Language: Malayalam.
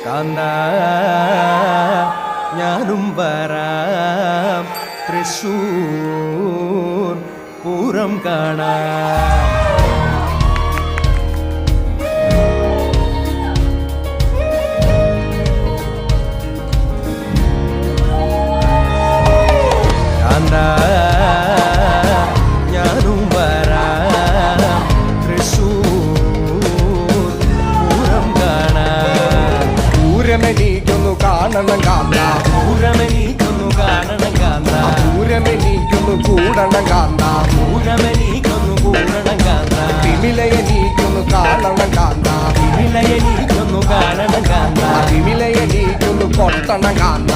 കാന്ത ഞാനും വരാം തൃശ്ശൂർ പൂരം കാണാം. കാന്ത ഞാനും വരാം തൃശ്ശൂർ പൂരം കാണാം. പൂരമെനിക്കൊന്നു കാണണം കാന്ത, പൂരമെനിക്കൊന്നു കാണണം കാന്ത, പൂരമെനിക്കൊന്നു കൂടണം കാന്ത, പൂരമെനിക്കൊന്നു കൂടണം കാന്ത, തിമിലയെനിക്കൊന്നു കാണണം കാന്ത, വിലയെനിക്കൊന്നു കാണണം കാന്ത, തിമിലയെനിക്കൊന്നു കൊട്ടണം കാന്ത,